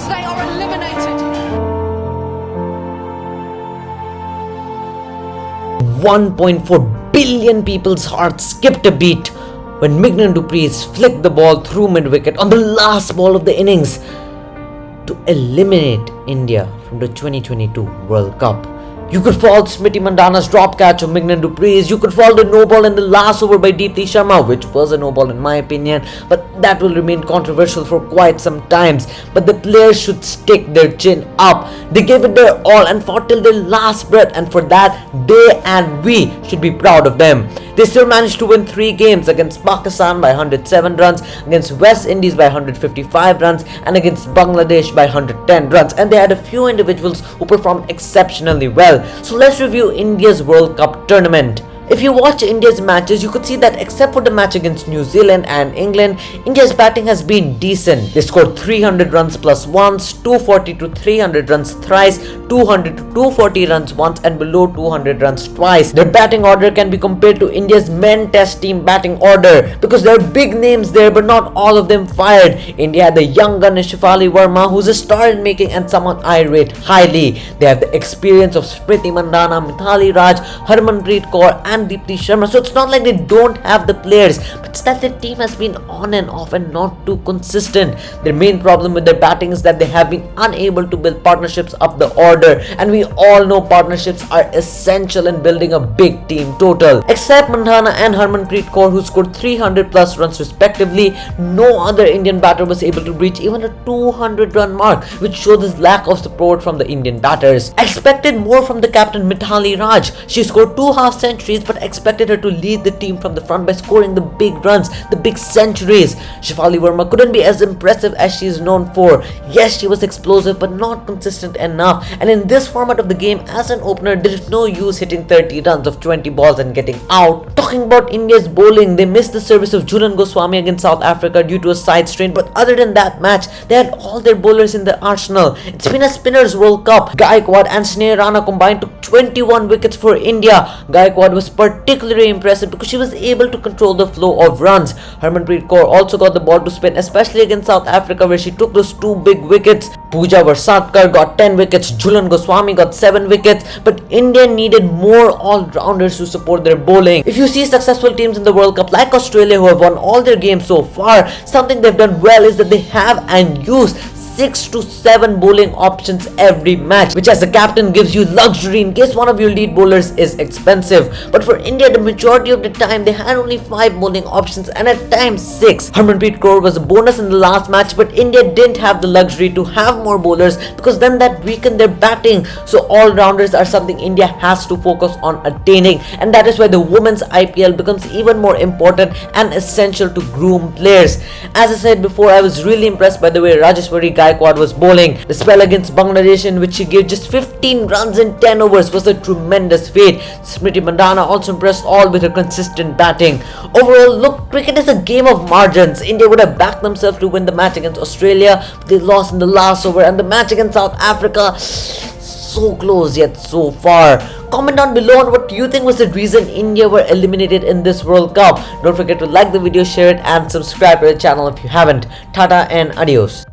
they are eliminated. 1.4 billion people's hearts skipped a beat when Megan du Preez flicked the ball through mid-wicket on the last ball of the innings to eliminate India from the 2022 World Cup. You could fault Smriti Mandhana's drop catch of Megan du Preez. You could fault the no ball in the last over by Deepti Sharma, which was a no ball in my opinion, but that will remain controversial for quite some times. But the players should stick their chin up. They gave it their all and fought till their last breath, and for that, they and we should be proud of them. They still managed to win 3 games against Pakistan by 107 runs, against West Indies by 155 runs, and against Bangladesh by 110 runs. And they had a few individuals who performed exceptionally well. So let's review India's World Cup tournament. If you watch India's matches, you could see that except for the match against New Zealand and England, India's batting has been decent. They scored 300 runs plus once, 240 to 300 runs thrice, 200 to 240 runs once, and below 200 runs twice. Their batting order can be compared to India's men test team batting order because there are big names there, but not all of them fired. India had the young gun Shefali Verma, who's a star in making and someone I rate highly. They have the experience of Smriti Mandhana, Mithali Raj, Harmanpreet Kaur, and Deepti Sharma. So it's not like they don't have the players, but it's that their team has been on and off and not too consistent. Their main problem with their batting is that they have been unable to build partnerships up the order, and we all know partnerships are essential in building a big team total. Except Mandhana and Harmanpreet Kaur, who scored 300 plus runs respectively, no other Indian batter was able to reach even a 200 run mark, which showed this lack of support from the Indian batters. I expected more from the captain Mithali Raj. She scored 2 half centuries, but expected her to lead the team from the front by scoring the big runs, the big centuries. Shefali Verma couldn't be as impressive as she is known for. Yes, she was explosive but not consistent enough, and in this format of the game, as an opener, there is no use hitting 30 runs of 20 balls and getting out. Talking about India's bowling, they missed the service of Jhulan Goswami against South Africa due to a side strain, but other than that match, they had all their bowlers in the arsenal. It's been a spinner's World Cup. Gaikwad and Sneha Rana combined took 21 wickets for India. Gaikwad was particularly impressive because she was able to control the flow of runs. Harmanpreet Kaur also got the ball to spin, especially against South Africa where she took those 2 big wickets. Pooja Varsadkar got 10 wickets, Jhulan Goswami got 7 wickets, but India needed more all-rounders to support their bowling. If you see successful teams in the World Cup like Australia, who have won all their games so far, something they've done well is that they have and use 6 to 7 bowling options every match, which as a captain gives you luxury in case one of your lead bowlers is expensive. But for India, the majority of the time they had only 5 bowling options and at times 6. Harmanpreet Kaur was a bonus in the last match, but India didn't have the luxury to have more bowlers because then that weakened their batting. So all-rounders are something India has to focus on attaining, and that is why the women's IPL becomes even more important and essential to groom players. As I said before, I was really impressed by the way Rajeshwari Gaikwad was bowling. The spell against Bangladesh, in which she gave just 15 runs in 10 overs, was a tremendous feat. Smriti Mandhana also impressed all with her consistent batting. Overall, look, cricket is a game of margins. India would have backed themselves to win the match against Australia, but they lost in the last over, and the match against South Africa, so close yet so far. Comment down below on what you think was the reason India were eliminated in this World Cup. Don't forget to like the video, share it, and subscribe to the channel if you haven't. Tata and adios.